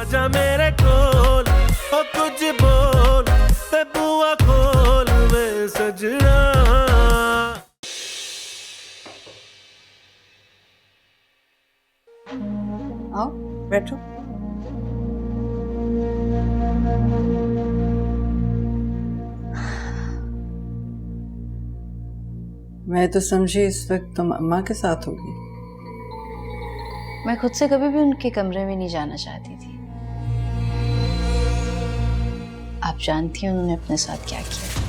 आजा मेरे कोल ओ कुछ बोल ते बुआ खोल वे सजना। आओ बैठो। मैं तो समझी इस वक्त तुम अम्मा के साथ होगी। मैं खुद से कभी भी उनके कमरे में नहीं जाना चाहती थी। आप जानती हैं उन्होंने अपने साथ क्या किया।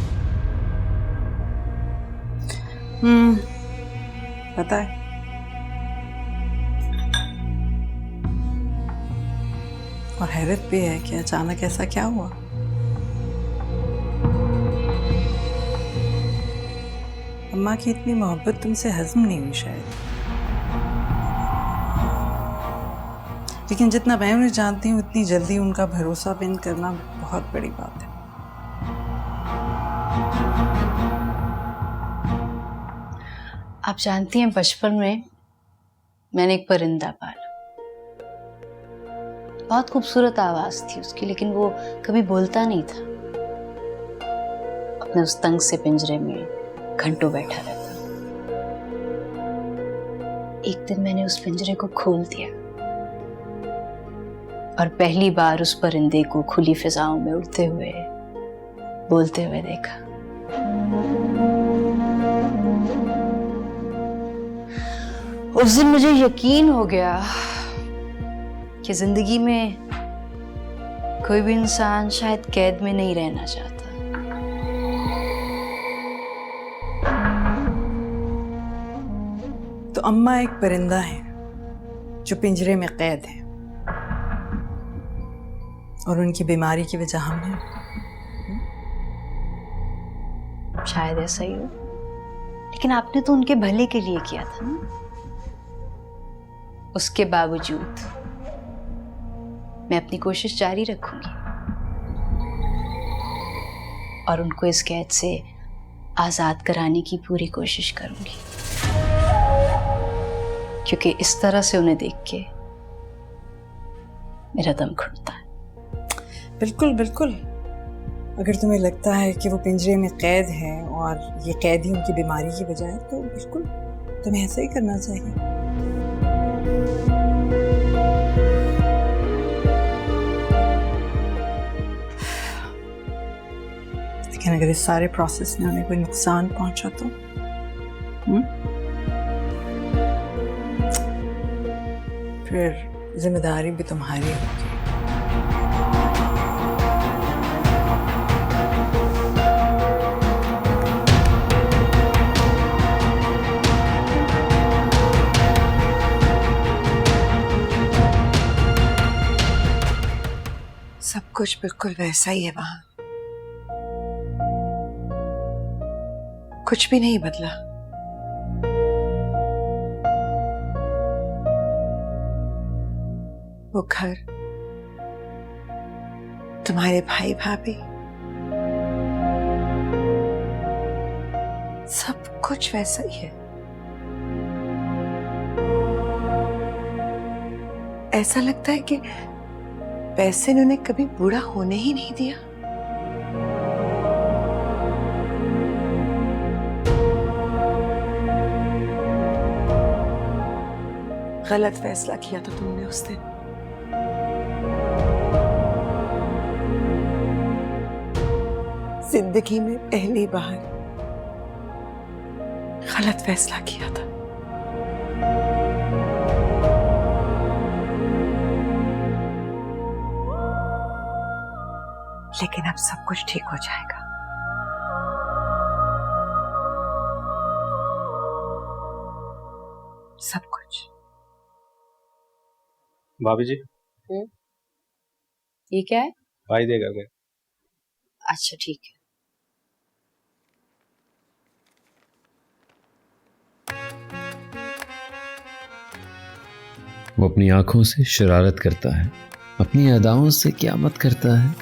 पता है। और हैरत भी है कि अचानक ऐसा क्या हुआ। अम्मा की इतनी मोहब्बत तुमसे हजम नहीं हुई शायद, लेकिन जितना मैं उन्हें जानती हूँ उतनी जल्दी उनका भरोसा बिन करना बहुत बड़ी बात है। आप जानती हैं बचपन में मैंने एक परिंदा पाला। बहुत खूबसूरत आवाज थी उसकी, लेकिन वो कभी बोलता नहीं था। अपने उस तंग से पिंजरे में घंटों बैठा रहता। एक दिन मैंने उस पिंजरे को खोल दिया और पहली बार उस परिंदे को खुली फिजाओं में उड़ते हुए बोलते हुए देखा। उस दिन मुझे यकीन हो गया कि जिंदगी में कोई भी इंसान शायद कैद में नहीं रहना चाहता। तो अम्मा एक परिंदा है जो पिंजरे में कैद है, और उनकी बीमारी की वजह हम हैं। शायद ऐसा ही हो, लेकिन आपने तो उनके भले के लिए किया था ना। उसके बावजूद मैं अपनी कोशिश जारी रखूंगी और उनको इस कैद से आजाद कराने की पूरी कोशिश करूंगी, क्योंकि इस तरह से उन्हें देख के मेरा दम घुटता है। बिल्कुल बिल्कुल। अगर तुम्हें लगता है कि वो पिंजरे में कैद है और ये कैद ही उनकी बीमारी की वजह है, तो बिल्कुल तुम्हें ऐसा ही करना चाहिए। लेकिन अगर इस सारे प्रोसेस में उन्हें कोई नुकसान पहुंचा तो फिर जिम्मेदारी भी तुम्हारी होगी। सब कुछ बिल्कुल वैसा ही है वहां, कुछ भी नहीं बदला। वो घर, तुम्हारे भाई भाभी, सब कुछ वैसा ही है। ऐसा लगता है कि पैसे ने उन्हें कभी बूढ़ा होने ही नहीं दिया। गलत फैसला किया था तुमने उस दिन। जिंदगी में पहली बार गलत फैसला किया था। लेकिन अब सब कुछ ठीक हो जाएगा। सब कुछ। भाभी जी, ये क्या है? भाई देगा क्या? अच्छा ठीक है। वो अपनी आंखों से शरारत करता है, अपनी अदाओं से क़यामत करता है।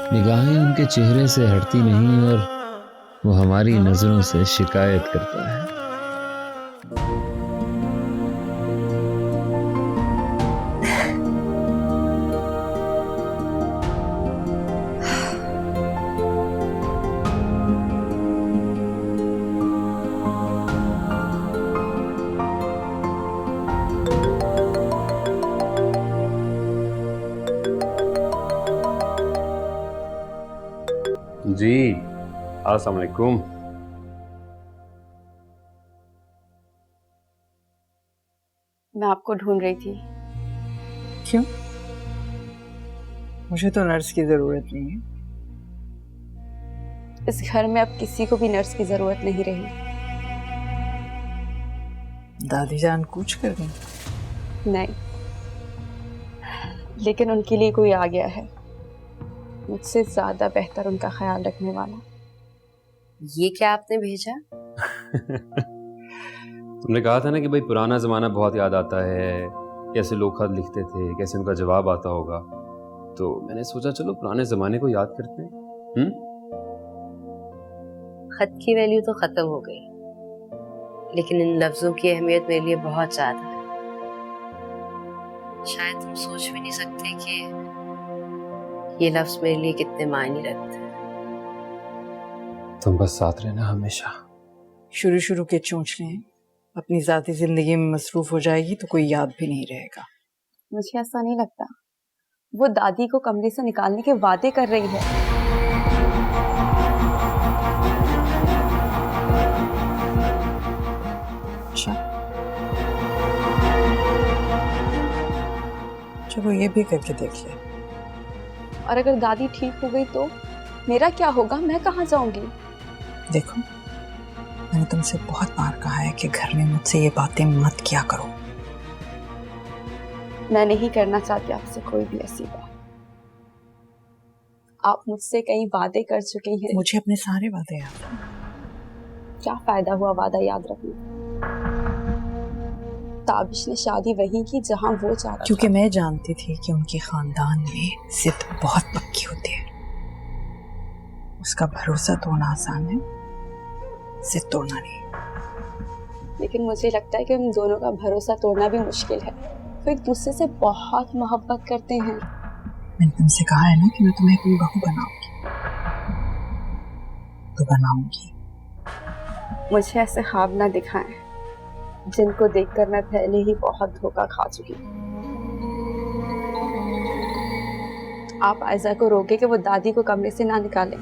निगाहें उनके चेहरे से हटती नहीं और वो हमारी नजरों से शिकायत करता है। जी, अस्सलाम वालेकुम। मैं आपको ढूंढ रही थी। क्यों? मुझे तो नर्स की जरूरत नहीं है। इस घर में अब किसी को भी नर्स की जरूरत नहीं रही। दादी जान कूच कर गई। नहीं, लेकिन उनके लिए कोई आ गया है, मुझसे ज्यादा बेहतर उनका ख्याल रखने वाला। ये क्या आपने भेजा? तुमने कहा था ना कि भाई पुराना ज़माना बहुत याद आता है, कैसे लोग खत लिखते थे, कैसे उनका जवाब आता होगा, तो मैंने सोचा चलो पुराने ज़माने को याद करते हैं। खत की वैल्यू तो खत्म हो गई, लेकिन इन लफ्जों की अहमियत मेरे लिए बहुत ज्यादा है। शायद तुम सोच भी नहीं सकते कि ये लफ्ज मेरे लिए कितने मायने रखते हैं। तुम बस साथ रहना हमेशा। शुरू के चोंचले अपनी जाती जिंदगी में मसरूफ हो जाएगी तो कोई याद भी नहीं रहेगा। मुझे ऐसा नहीं लगता। वो दादी को कमरे से निकालने के वादे कर रही है। अच्छा, चलो ये भी करके देख ले। और अगर दादी ठीक हो गई तो मेरा क्या होगा? मैं कहाँ जाऊंगी? देखो, मैंने तुमसे बहुत बार कहा है कि घर में मुझसे ये बातें मत किया करो। मैं नहीं करना चाहती आपसे कोई भी ऐसी बात। आप मुझसे कई वादे कर चुके हैं। मुझे अपने सारे वादे याद हैं। क्या फायदा हुआ वादा याद रखने? ताबिश ने शादी वही की जहां वो चाहता था। क्योंकि मैं जानती थी कि उनके खानदान में जिद बहुत पक्की होती है। उसका भरोसा तोड़ना आसान है, जिद तोड़ना नहीं। लेकिन मुझे लगता है कि उन दोनों का भरोसा तोड़ना भी मुश्किल है। वो एक दूसरे से बहुत मोहब्बत करते हैं। मैंने तुमसे कहा है ना कि मैं तुम्हें अपनी बहू बनाऊंगी, तो बनाऊंगी। मुझे ऐसे ख्वाब ना दिखाएं जिनको देखकर मैं पहले ही बहुत धोखा खा चुकी हूँ। आप आयजा को रोके कि वो दादी को कमरे से ना निकालें।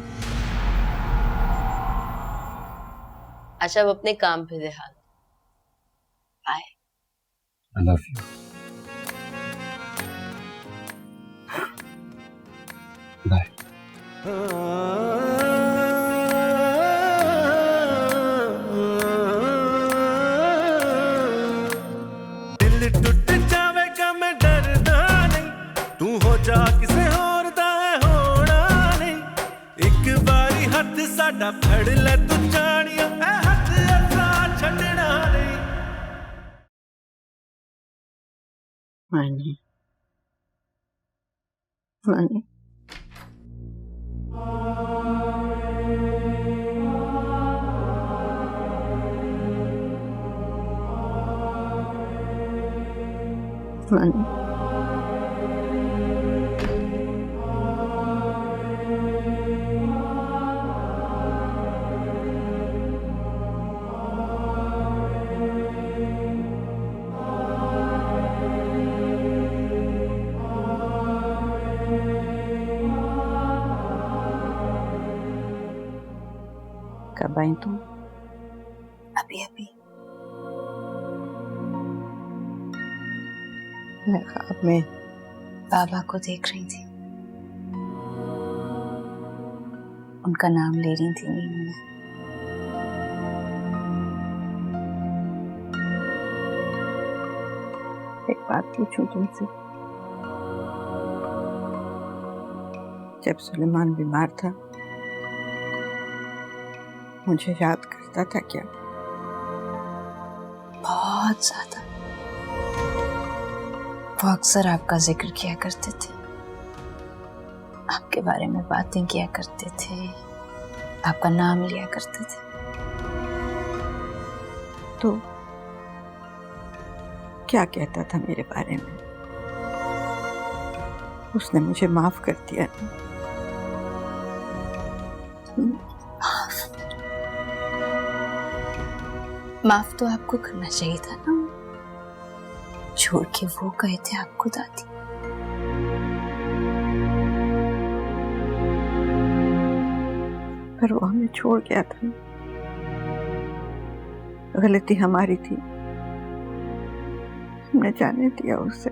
अच्छा, अब अपने काम पे ध्यान। Bye. I love you. Bye. दिल टूट जावेगा मैं डरदा नहीं, तू हो जा किसे होर दा है होना नहीं। एक बारी हथ साडा फड़ ले तू जानिया, ऐ हथ असा छड्डना नहीं। मानी मानी मानी कब आई तुम? अभी अभी मैं ख्वाब में बाबा को देख रही थी, उनका नाम ले रही थी नींद में। एक बात पूछूं तुमसे? जब सुलेमान बीमार था, मुझे याद करता था क्या? बहुत ज्यादा। वो अक्सर आपका जिक्र किया करते थे, आपके बारे में बातें किया करते थे, आपका नाम लिया करते थे। तो क्या कहता था मेरे बारे में? उसने मुझे माफ कर दिया ना? माफ तो आपको करना चाहिए था ना, छोड़ के वो गए थे आपको दादी। पर वो हमें छोड़ गया था। गलती हमारी थी, हमने जाने दिया उसे।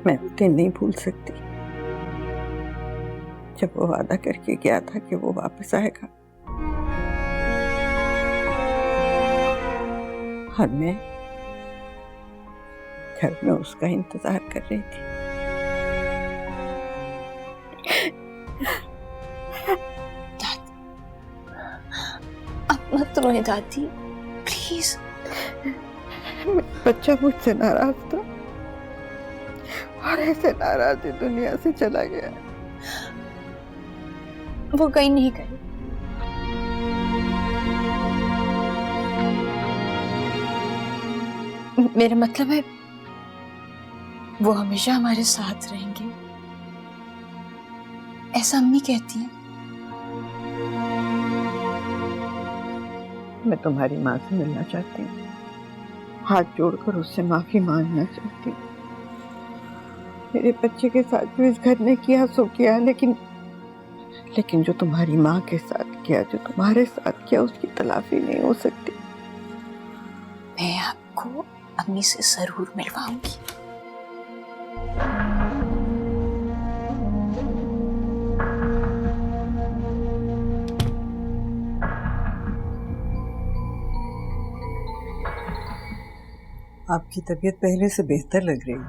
मैं उसे नहीं भूल सकती जब वो वादा करके गया था कि वो वापस आएगा, और मैं घर में उसका इंतजार कर रही थी। अब मत रोए दादी, प्लीज। बच्चा मुझसे नाराज था और ऐसे नाराज ही दुनिया से चला गया। वो कहीं नहीं गए। मेरा मतलब है वो हमेशा हमारे साथ रहेंगे, ऐसा अम्मी कहती है। मैं तुम्हारी माँ से मिलना चाहती हूँ, हाथ जोड़कर उससे माफी मांगना चाहती हूँ। मेरे बच्चे के साथ जो इस घर ने किया सो किया, लेकिन जो तुम्हारी माँ के साथ किया, जो तुम्हारे साथ किया, उसकी तलाफी नहीं हो सकती। मैं आपको अम्मी से जरूर मिलवाऊंगी। आपकी तबीयत पहले से बेहतर लग रही है।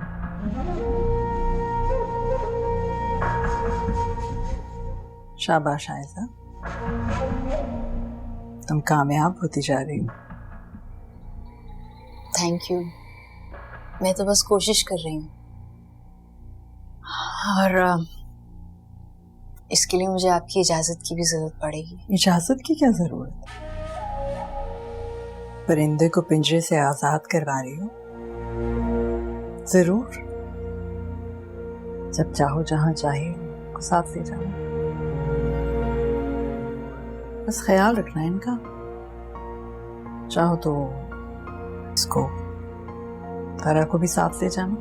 शाबाश आयशा, तुम कामयाब होती जा रही हो। Thank you. मैं तो बस कोशिश कर रही हूँ, और इसके लिए मुझे आपकी इजाजत की भी जरूरत पड़ेगी। इजाजत की क्या जरूरत है? परिंदे को पिंजरे से आजाद करवा रही हो? जरूर, जब चाहो जहां चाहे को साथ ले जाओ। बस ख्याल रखना है इनका। चाहो तो इसको, तारा को भी साथ ले जाना।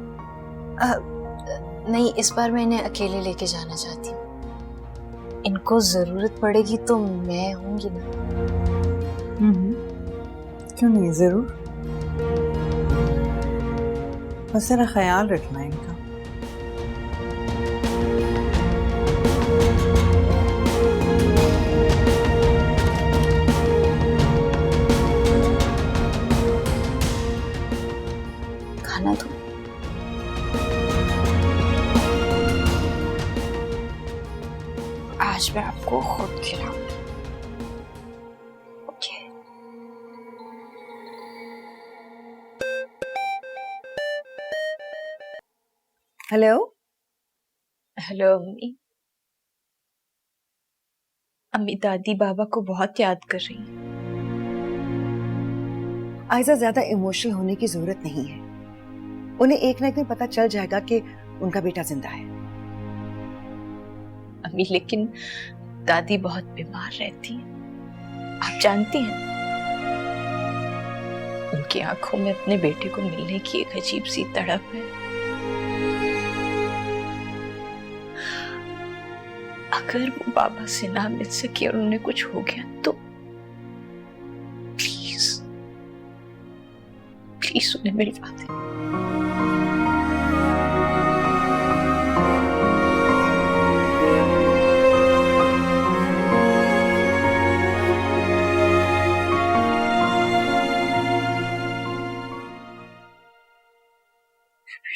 नहीं, इस बार मैं इन्हें अकेले लेके जाना चाहती हूँ। इनको जरूरत पड़ेगी तो मैं होंगी ना। क्यों नहीं, जरूर। बस जरा ख्याल रखना है इनका। खाना दो। आज मैं आपको खुद खिलाऊंगी। हेलो। हेलो अम्मी। अम्मी दादी बाबा को बहुत याद कर रही हैं। आयजा, ज्यादा इमोशनल होने की जरूरत नहीं है। उन्हें एक ना एक दिन पता चल जाएगा कि उनका बेटा जिंदा है। अम्मी लेकिन दादी बहुत बीमार रहती हैं, आप जानती हैं। उनकी आंखों में अपने बेटे को मिलने की एक अजीब सी तड़प है। अगर वो बाबा से ना मिल सके और उन्हें कुछ हो गया तो प्लीज प्लीज उन्हें मिलवा दे।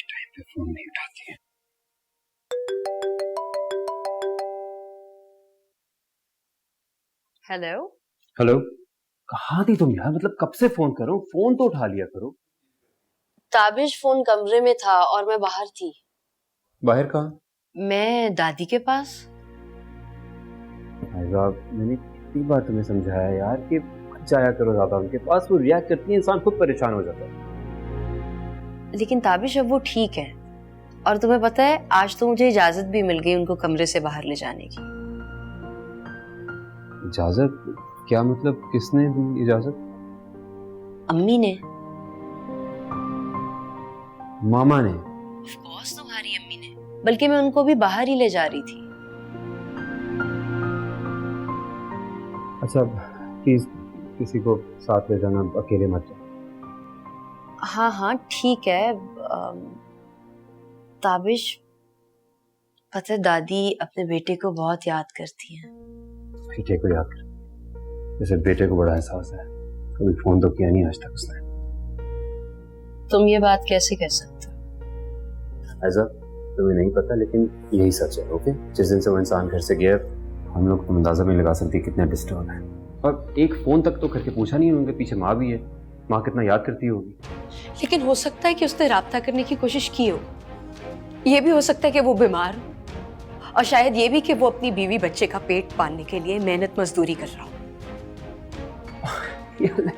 टाइम पे फोन नहीं उठाती है। हेलो। हेलो, कहाँ थी तुम यार? मतलब कब से फोन करो, फोन तो उठा लिया करो। ताबिश फोन कमरे में था और मैं बाहर थी। बाहर कहाँ? मैं दादी के पास। भाई साहब, मैंने कितनी बार तुम्हें समझाया यार कि मत जाया करो ज्यादा उनके पास, वो रिएक्ट करती है, इंसान खुद परेशान हो जाता है। लेकिन ताबिश अब वो ठीक है, और तुम्हें पता है आज तो मुझे इजाजत भी मिल गई उनको कमरे से बाहर ले जाने की। इजाजत? क्या मतलब, किसने दी इजाजत? अम्मी ने। मामा ने? ऑफ कोर्स तुम्हारी अम्मी ने, बल्कि मैं उनको भी बाहर ही ले जा रही थी। अच्छा प्लीज किसी को साथ ले जाना, अकेले मत जाओ। हाँ हाँ ठीक है। ताबिश, पता है दादी अपने बेटे को बहुत याद करती हैं। बेटे को याद कर, जैसे बेटे को बड़ा एहसास है। कभी फोन तो किया नहीं आज तक उसने। तुम ये बात कैसे कह सकते हो? ऐसा तुम्हें नहीं पता, लेकिन यही सच है। ओके, जिस दिन से वो इंसान घर से गया, हम लोग तुम अंदाजा नहीं लगा सकती कितने डिस्टर्ब है। और एक फोन तक तो करके पूछा नहीं, उनके पीछे माँ भी है, माँ कितना याद करती होगी। लेकिन हो सकता है कि उसने राब्ता करने की कोशिश की हो। ये भी हो सकता है कि वो बीमार हो, और शायद ये भी कि वो अपनी बीवी बच्चे का पेट पालने के लिए मेहनत मजदूरी कर रहा हो।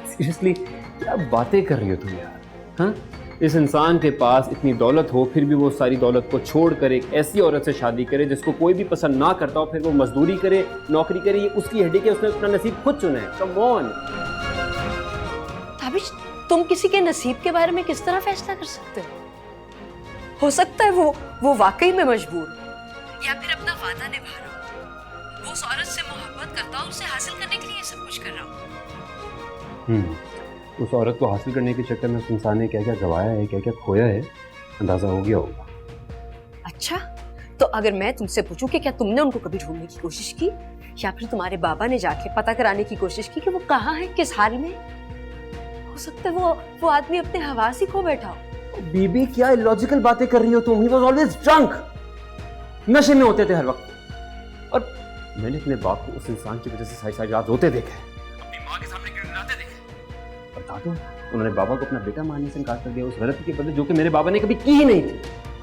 सीरियसली क्या बातें कर रही हो तुम यार? हाँ, इस इंसान के पास इतनी दौलत हो, फिर भी वो सारी दौलत को छोड़कर एक ऐसी औरत से शादी करे जिसको कोई भी पसंद ना करता हो, फिर वो मजदूरी करे, नौकरी करे। ये उसकी हड्डी के, उसने अपना नसीब खुद चुना है। कम ऑन ताबिश, तुम किसी के नसीब के बारे में किस तरह फैसला कर सकते हो? हो सकता है वो वाकई में मजबूर हो, या फिर अपना वादा निभा रहा हो। वो उस औरत से मोहब्बत करता हो, उसे हासिल करने के लिए ये सब कुछ कर रहा हो। उस औरत को हासिल करने के चक्कर में उस इंसान ने क्या क्या गवाया है, क्या क्या खोया है, अंदाजा हो गया होगा। अच्छा, तो अगर मैं तुमसे पूछूं कि क्या तुमने उनको कभी ढूंढने की कोशिश की, या फिर तुम्हारे बाबा ने जाके पता कराने की कोशिश की कि वो कहाँ है, किस हाल में? हो सकता है वो आदमी अपने हवास ही खो बैठा हो। बीबी क्या इलॉजिकल बातें कर रही हो तुम? ही वाज ऑलवेज ड्रंक, नशे में होते थे हर वक्त। और मैंने अपने बाप को उस इंसान की वजह से सारी सारी रात रोते देखा है, अपनी माँ के सामने गिड़गिड़ाते देखा है। बता दो, उन्होंने बाबा को अपना बेटा मानने से इनकार कर दिया उस गलती के बदले जो कि मेरे बाबा ने कभी की ही नहीं थी।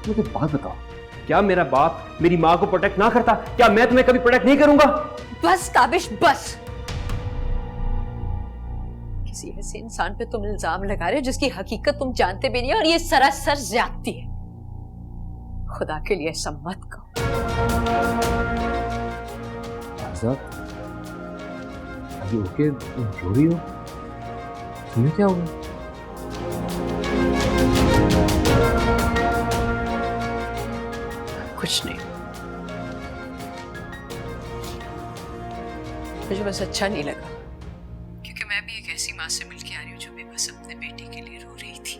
मुझे बात बताओ, क्या मेरा बाप मेरी माँ को प्रोटेक्ट ना करता? क्या मैं तुम्हें कभी प्रोटेक्ट नहीं करूंगा? बस ताबिश, बस। किसी ऐसे इंसान पे तुम इल्जाम लगा रहे हो जिसकी हकीकत तुम जानते भी नहीं, और ये सरासर ज्यादती है। खुदा के लिए ऐसा मत करो। ओके, रो रही हो? तुम्हें क्या हुआ? कुछ नहीं, मुझे बस अच्छा नहीं लगा, क्योंकि मैं भी एक ऐसी माँ से मिलके आ रही हूँ जो भी बस अपने बेटे के लिए रो रही थी,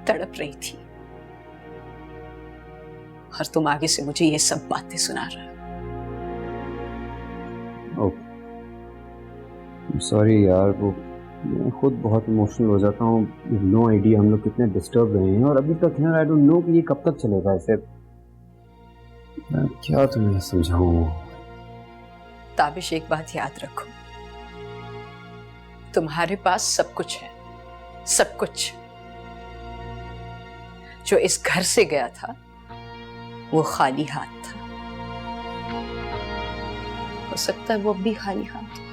तड़प रही थी, और तुम आगे से मुझे ये सब बातें सुना रहे हो। सॉरी यार, वो मैं खुद बहुत इमोशनल हो जाता हूँ। नो आइडिया हम लोग कितने डिस्टर्ब रहे हैं, और अभी तक यार आई डोंट नो कि ये कब तक चलेगा ऐसे। मैं क्या तुम्हें समझाऊं? ताबिश, एक बात याद रखो, तुम्हारे पास सब कुछ है, सब कुछ। जो इस घर से गया था वो खाली हाथ था, हो सकता है वो अब भी खाली हाथ हो।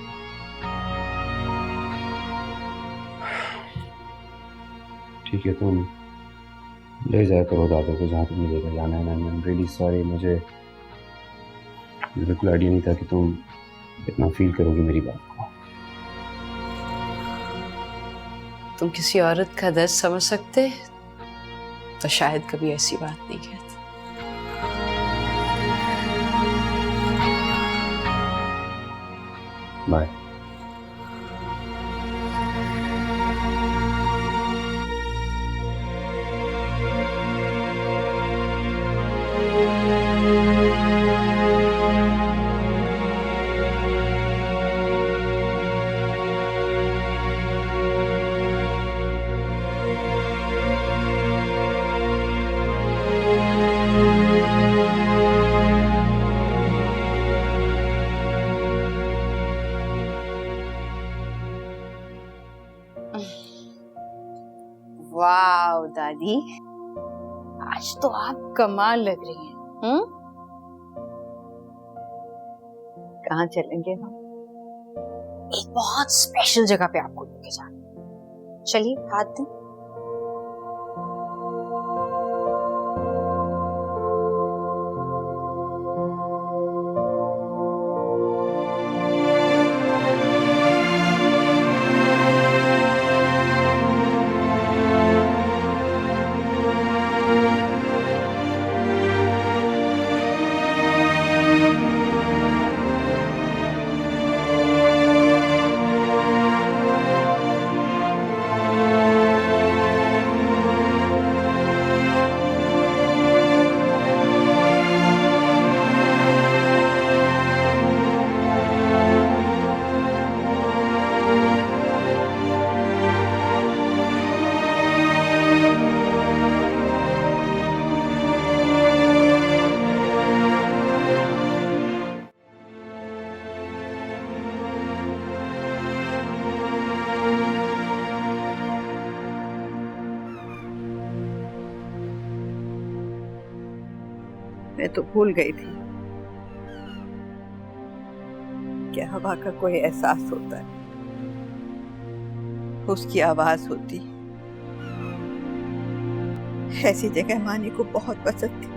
ठीक है, तुम ले जाया करो दादू को जहाँ तुम लेकर जाना है। आई एम रियली सॉरी, मुझे बिल्कुल आइडिया नहीं था कि तुम इतना फील करोगी मेरी बात को। तुम किसी औरत का दर्द समझ सकते तो शायद कभी ऐसी बात नहीं कहते। बाय। वाह दादी, आज तो आप कमाल लग रही हैं। कहाँ चलेंगे हम? एक बहुत स्पेशल जगह पे आपको लेके जाना। चलिए, हाथ दें। मैं तो भूल गई थी कि हवा का कोई एहसास होता है, उसकी आवाज होती। ऐसी जगह मानी को बहुत पसंद थी,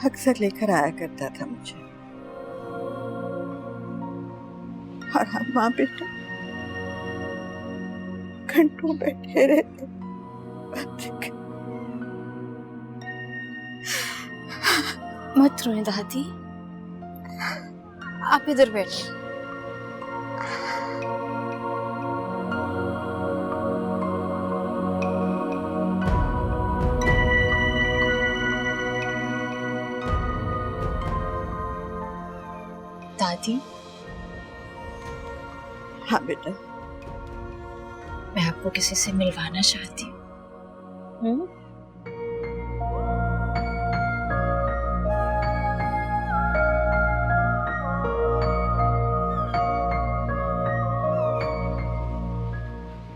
अक्सर लेकर आया करता था मुझे। और हम माँ बेटा घंटों बैठे रहते। मत रोए दादी, आप इधर बैठिए। दादी, हाँ बेटा, मैं आपको किसी से मिलवाना चाहती हूँ।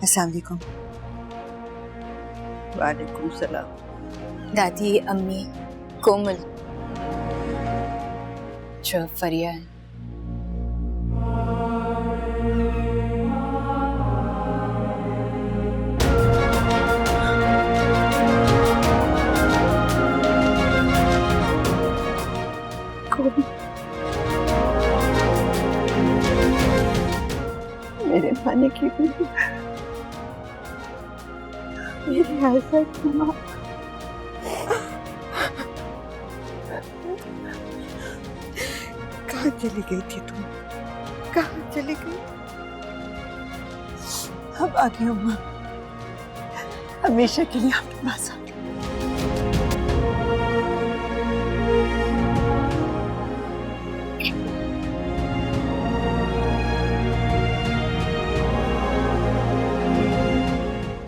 अस्सलाम वालेकुम। वालेकुम सलाम। दादी, अम्मी, कोमल, जो फरिया है। मेरे माने की बीवी, मेरी आशा की माँ। कहाँ चली गई थी तुम? कहाँ चली गई? अब आ गई अम्मा, हमेशा के लिए आपके पास आ गई।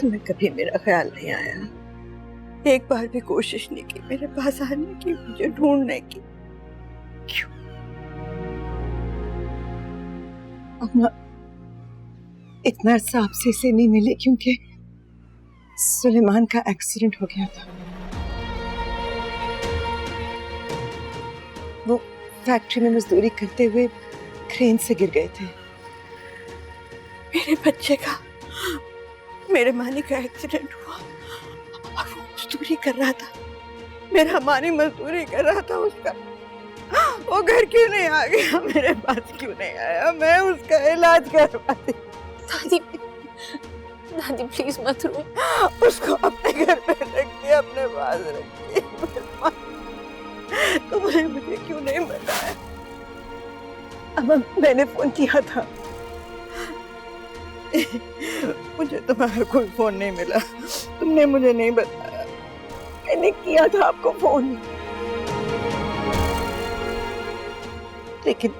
तुम्हें कभी मेरा ख्याल नहीं आया, एक बार भी कोशिश नहीं की मेरे पास आने की, मुझे ढूंढने की। क्यों? अम्मा, इतना अर्सा आपसे इसे नहीं मिले क्योंकि सुलेमान का एक्सीडेंट हो गया था। वो फैक्ट्री में मजदूरी करते हुए क्रेन से गिर गए थे। मेरे बच्चे का, मेरे मानी का एक्सीडेंट हुआ और वो मजदूरी कर रहा था, मेरा मानी मजदूरी कर रहा था। उसका वो घर क्यों नहीं आ गया, मेरे पास क्यों नहीं आया? मैं उसका इलाज करवाती। दादी, दादी प्लीज मत रो। उसको अपने घर पे रखिए, अपने पास रखिए। तुमने मुझे क्यों नहीं बताया? अब मैंने फोन किया था, मुझे तुम्हारा कोई फोन नहीं मिला, तुमने मुझे नहीं बताया। मैंने किया था आपको फोन, लेकिन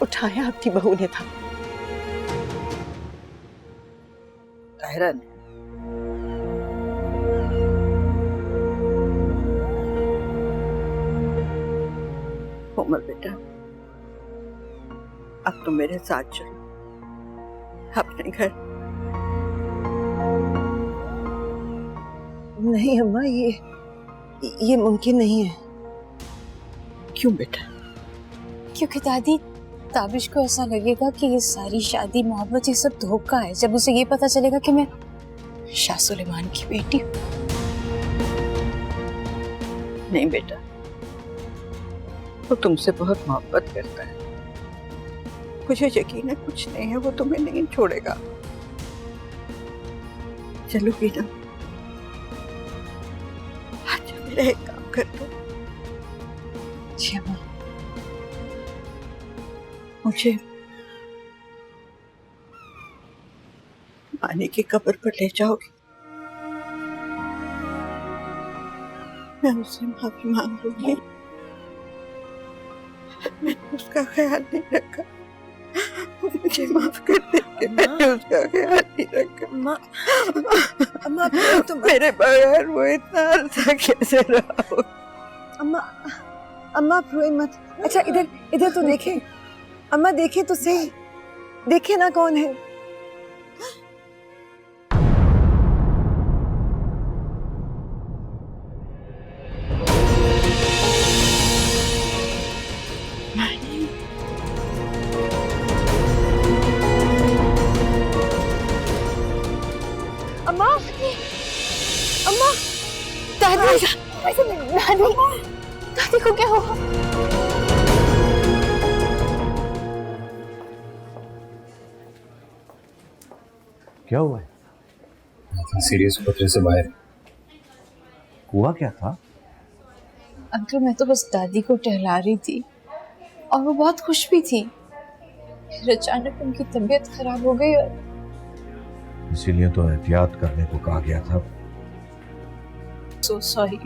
उठाया आपकी बहू ने था, ताहिरा ने। कोमल बेटा, अब तुम मेरे साथ चलो अपने घर। नहीं अम्मा, ये मुमकिन नहीं है। क्यों बेटा? क्योंकि दादी, ताबिश को ऐसा लगेगा कि ये सारी शादी, मोहब्बत, ये सब धोखा है जब उसे ये पता चलेगा कि मैं शाह सुलेमान की बेटी हूँ। नहीं बेटा, वो तुमसे बहुत मोहब्बत करता है, मुझे यकीन है कुछ नहीं है, वो तुम्हें नहीं छोड़ेगा। चलो बेटा, आज मेरा एक काम कर दो। जी अम्मा। मुझे मानी की कब्र पर ले जाओगे? मैं उससे माफी मांग लूंगी, मैंने उसका ख्याल नहीं रखा, मुझे माफ कर दे, मैंने उसका ख्याल नहीं रखा। अम्मा, अम्मा तुम मेरे बगैर वो इतना अर्सा कैसे रहा हो? अम्मा, अम्मा आप रोए मत। अच्छा इधर इधर तो देखे, अम्मा देखे तो सही, देखे ना कौन है। अम्मा, अम्मा, दादी, दादी, दादी को क्या हुआ? क्या हुआ है? सीरियस खतरे से बाहर। हुआ क्या था? अंकल मैं तो बस दादी को टहला रही थी और वो बहुत खुश भी थी। फिर अचानक उनकी तबीयत खराब हो गई और इसीलिए तो एहतियात करने को कहा गया था। सो सॉरी,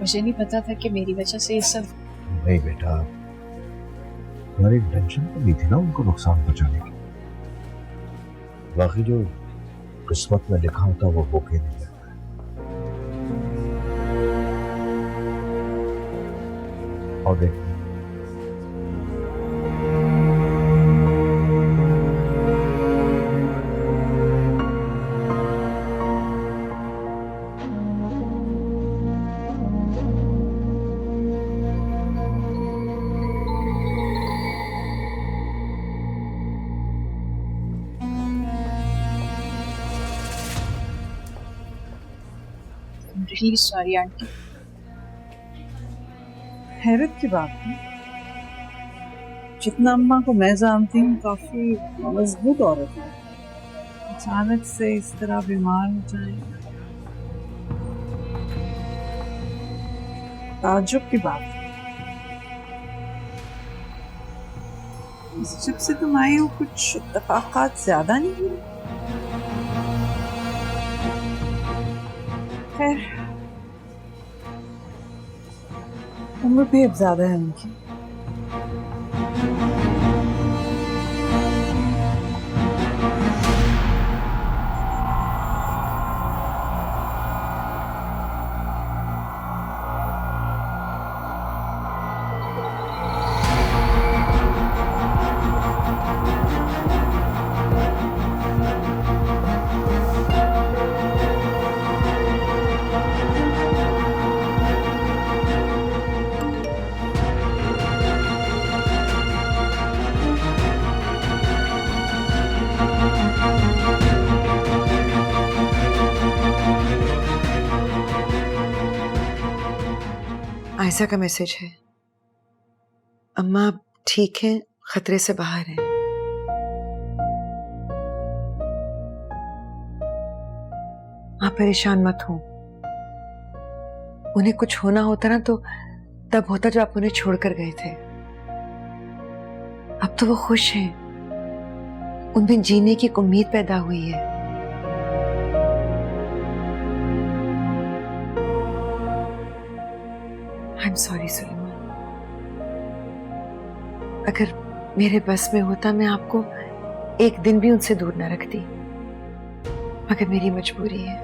मुझे नहीं पता था कि मेरी वजह से ये सब। नहीं बेटा, हमारी इंटेंशन तो नहीं थी ना उनको नुकसान पहुंचाने की। बाकी जो किस्मत में लिखा होता वो होके नहीं लगता। और देख, रियली सॉरी आंटी। हैरत की बात है, जितना अम्मा को मैं जानती हूँ काफी मजबूत औरत है, अचानक से इस तरह बीमार हो जाए, ताज्जुब की बात है। जब से तुम आई हो कुछ इत्तेफाकात ज्यादा नहीं हुए? खैर, उम्र भी अब ज्यादा है उनकी। आयशा का मैसेज है, अम्मा अब ठीक है, खतरे से बाहर है। आप परेशान मत हो, उन्हें कुछ होना होता ना तो तब होता जब आप उन्हें छोड़कर गए थे। अब तो वो खुश हैं, उनमें जीने की एक उम्मीद पैदा हुई है। आई एम सॉरी सुलेमान, अगर मेरे बस में होता मैं आपको एक दिन भी उनसे दूर न रखती, मगर मेरी मजबूरी है,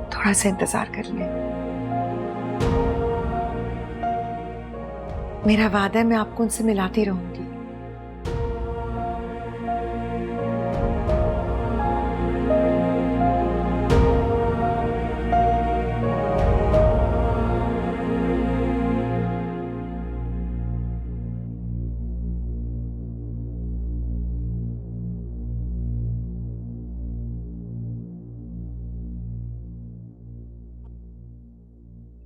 थोड़ा सा इंतजार कर लें। मेरा वादा है मैं आपको उनसे मिलाती रहूंगी।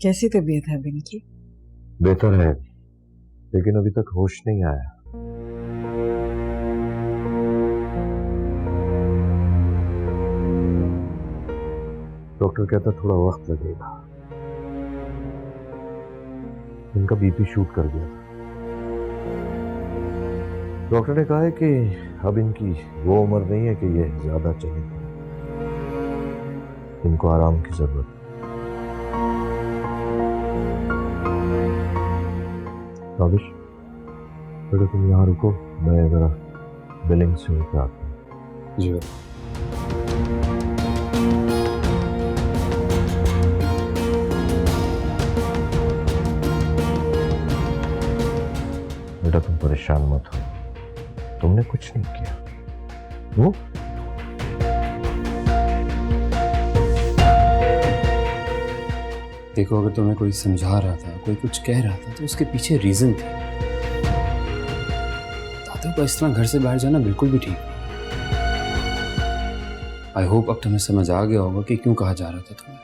कैसी तबीयत है बिन की? बेहतर है, लेकिन अभी तक होश नहीं आया। डॉक्टर कहता थोड़ा वक्त लगेगा। इनका बीपी शूट कर गया। डॉक्टर ने कहा है कि अब इनकी वो उम्र नहीं है कि ये ज्यादा चलेंगे, इनको आराम की जरूरत है। ताबिश, बेटा तुम यहाँ रुको, मैं जरा बिलिंग से होकर आता हूँ। जी बेटा तुम परेशान मत हो, तुमने कुछ नहीं किया। वो देखो, अगर तुम्हें कोई समझा रहा था, कोई कुछ कह रहा था, तो उसके पीछे रीजन थी। दादू का इस तरह घर से बाहर जाना बिल्कुल भी ठीक नहीं। आई होप अब तुम्हें समझ आ गया होगा कि क्यों कहा जा रहा था तुम्हें।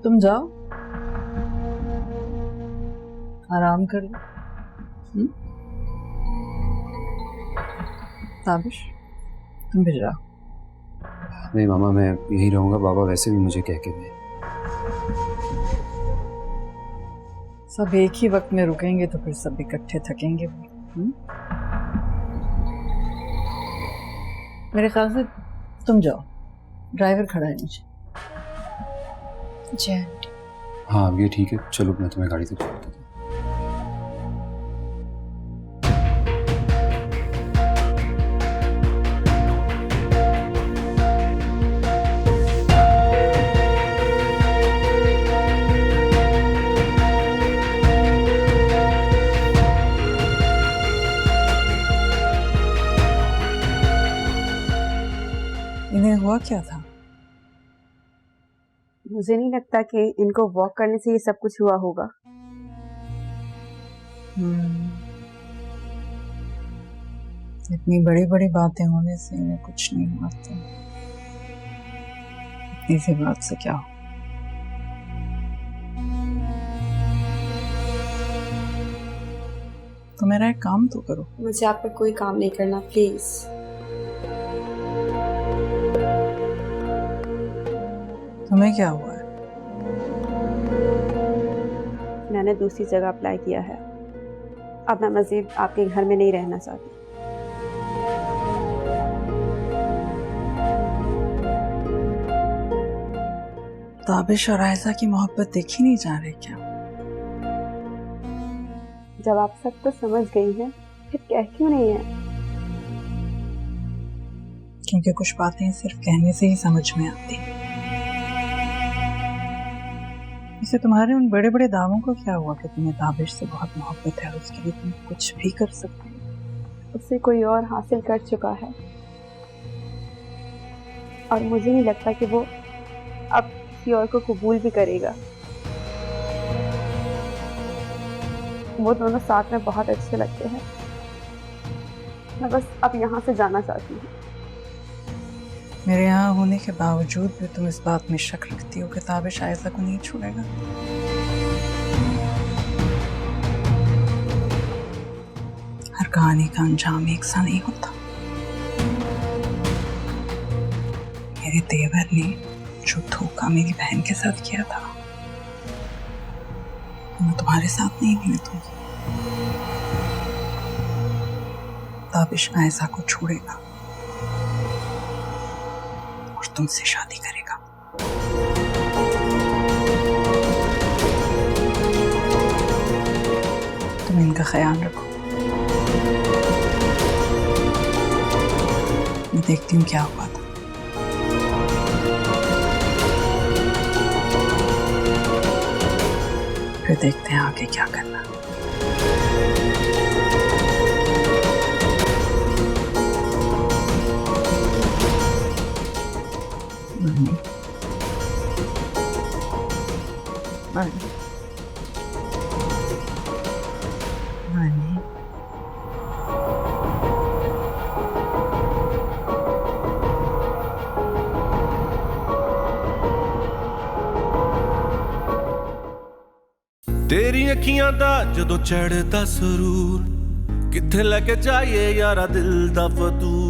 तुम जाओ, आराम कर लो। ताबिश, तुम भी जाओ। नहीं मामा, मैं यही रहूंगा। बाबा वैसे भी मुझे कह के गए। सब एक ही वक्त में रुकेंगे तो फिर सब इकट्ठे थकेंगे। मेरे ख्याल से तुम जाओ, ड्राइवर खड़ा है नीचे। जी आंटी। हाँ अब ये ठीक है, चलो मैं तुम्हें गाड़ी तक छोड़ देता हूँ। इन्हें हुआ क्या था? मुझे नहीं लगता कि इनको वॉक करने से ये सब कुछ हुआ होगा। इतनी बड़ी बड़ी बातें होने से इन्हें कुछ नहीं हुआ था। इतनी सी बात से क्या हो? तो मेरा एक काम तो करो। मुझे आप पर कोई काम नहीं करना, प्लीज। तुम्हें क्या हुआ है? मैंने दूसरी जगह अप्लाई किया है। अब मैं मजीद आपके घर में नहीं रहना चाहती। ताबिश और आयशा की मोहब्बत देखी नहीं जा रही क्या? जब आप सब तो समझ गई हैं, फिर कह क्यों नहीं है? क्योंकि कुछ बातें सिर्फ कहने से ही समझ में आती हैं। इसे तुम्हारे उन बड़े बड़े दावों को क्या हुआ कि तुम्हें ताबिश से बहुत मोहब्बत है, उसके लिए तुम कुछ भी कर सकते हो। उससे कोई और हासिल कर चुका है और मुझे नहीं लगता कि वो अब किसी और को कबूल भी करेगा। वो दोनों साथ में बहुत अच्छे लगते हैं। मैं बस अब यहाँ से जाना चाहती हूँ। मेरे यहाँ होने के बावजूद भी तुम इस बात में शक रखती हो कि ताबिश आयशा को नहीं छोड़ेगा। हर कहानी का अंजाम एक सा नहीं होता। मेरे देवर ने जो धोखा मेरी बहन के साथ किया था, मैं तुम्हारे साथ नहीं होने दूंगी। ताबिश आयशा को छोड़ेगा और तुमसे शादी करेगा। तुम इनका ख्याल रखो। मैं देखती हूँ क्या हुआ था। फिर देखते हैं आगे क्या करना। तेरी अखियां दा जदों चढ़दा सुरूर, किथे लेके जाइए यारा दिल दा फतूर।